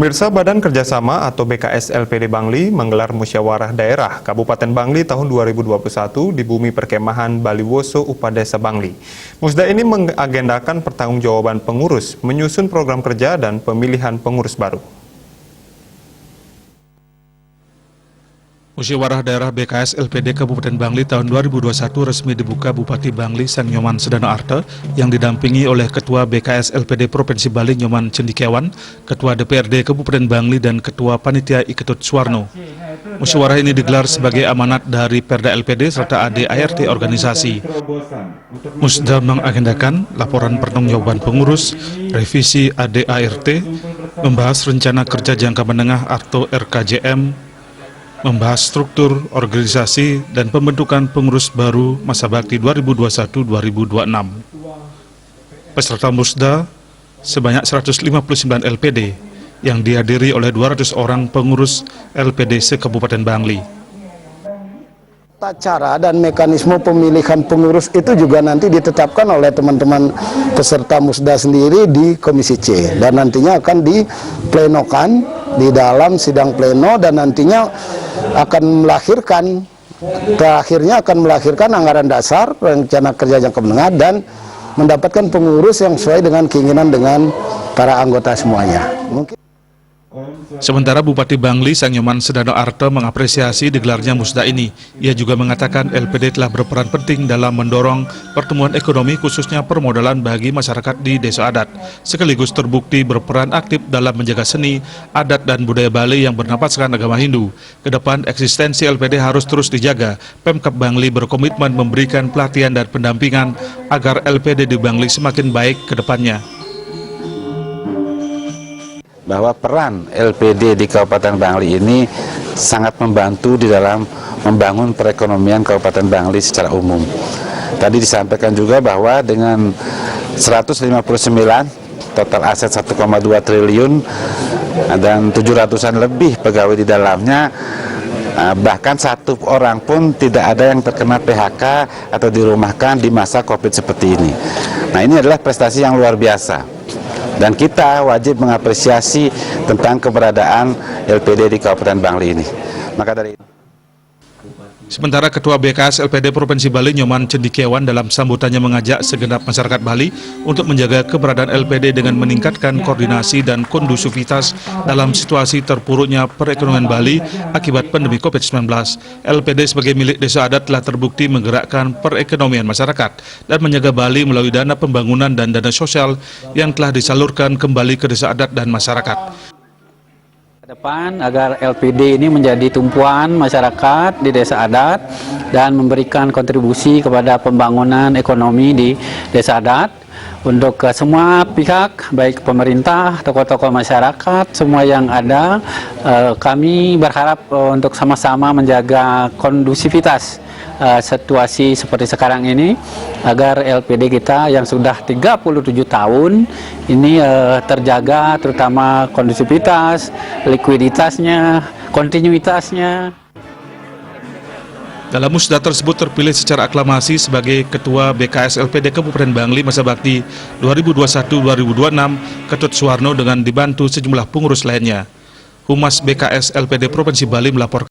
Pemirsa, Badan Kerjasama atau BKS LPD Bangli menggelar musyawarah daerah Kabupaten Bangli tahun 2021 di bumi perkemahan Baliwoso Upadesa Bangli. Musda ini mengagendakan pertanggungjawaban pengurus, menyusun program kerja dan pemilihan pengurus baru. Musyawarah daerah BKS LPD Kabupaten Bangli tahun 2021 resmi dibuka Bupati Bangli Sang Nyoman Sedana Arte yang didampingi oleh Ketua BKS LPD Provinsi Bali Nyoman Cendikiawan, Ketua DPRD Kabupaten Bangli dan Ketua Panitia Iketut Suwarno. Musyawarah ini digelar sebagai amanat dari Perda LPD serta ADART organisasi. Musda mengagendakan laporan pertanggungjawaban pengurus, revisi ADART, membahas rencana kerja jangka menengah atau RKJM, membahas struktur, organisasi, dan pembentukan pengurus baru masa bakti 2021-2026. Peserta musda sebanyak 159 LPD yang dihadiri oleh 200 orang pengurus LPD se-Kabupaten Bangli. Tata cara dan mekanisme pemilihan pengurus itu juga nanti ditetapkan oleh teman-teman peserta musda sendiri di Komisi C, dan nantinya akan diplenokan di dalam sidang pleno, dan nantinya akan melahirkan anggaran dasar, rencana kerja jangka menengah, dan mendapatkan pengurus yang sesuai dengan keinginan dengan para anggota semuanya. Sementara Bupati Bangli Sang Nyoman Sedana Arte mengapresiasi digelarnya musda ini. Ia juga mengatakan LPD telah berperan penting dalam mendorong pertumbuhan ekonomi khususnya permodalan bagi masyarakat di desa adat, sekaligus terbukti berperan aktif dalam menjaga seni, adat dan budaya Bali yang bernapaskan agama Hindu. Kedepan eksistensi LPD harus terus dijaga. Pemkab Bangli berkomitmen memberikan pelatihan dan pendampingan agar LPD di Bangli semakin baik ke depannya. Bahwa peran LPD di Kabupaten Bangli ini sangat membantu di dalam membangun perekonomian Kabupaten Bangli secara umum. Tadi disampaikan juga bahwa dengan 159 total aset 1,2 triliun dan 700-an lebih pegawai di dalamnya, bahkan satu orang pun tidak ada yang terkena PHK atau dirumahkan di masa COVID seperti ini. Nah, ini adalah prestasi yang luar biasa. Dan kita wajib mengapresiasi tentang keberadaan LPD di Kabupaten Bangli ini. Maka dari itu. Sementara Ketua BKS LPD Provinsi Bali Nyoman Cendikiawan dalam sambutannya mengajak segenap masyarakat Bali untuk menjaga keberadaan LPD dengan meningkatkan koordinasi dan kondusivitas dalam situasi terpuruknya perekonomian Bali akibat pandemi COVID-19. LPD sebagai milik desa adat telah terbukti menggerakkan perekonomian masyarakat dan menjaga Bali melalui dana pembangunan dan dana sosial yang telah disalurkan kembali ke desa adat dan masyarakat. Depan agar LPD ini menjadi tumpuan masyarakat di desa adat dan memberikan kontribusi kepada pembangunan ekonomi di desa adat untuk semua pihak, baik pemerintah, tokoh-tokoh masyarakat, semua yang ada. Kami berharap untuk sama-sama menjaga kondusivitas situasi seperti sekarang ini agar LPD kita yang sudah 37 tahun ini terjaga, terutama kondusivitas, likuiditasnya, kontinuitasnya. Dalam musda tersebut terpilih secara aklamasi sebagai Ketua BKS LPD Kabupaten Bangli masa bakti 2021-2026 Ketut Suwarno dengan dibantu sejumlah pengurus lainnya. Humas BKS LPD Provinsi Bali melaporkan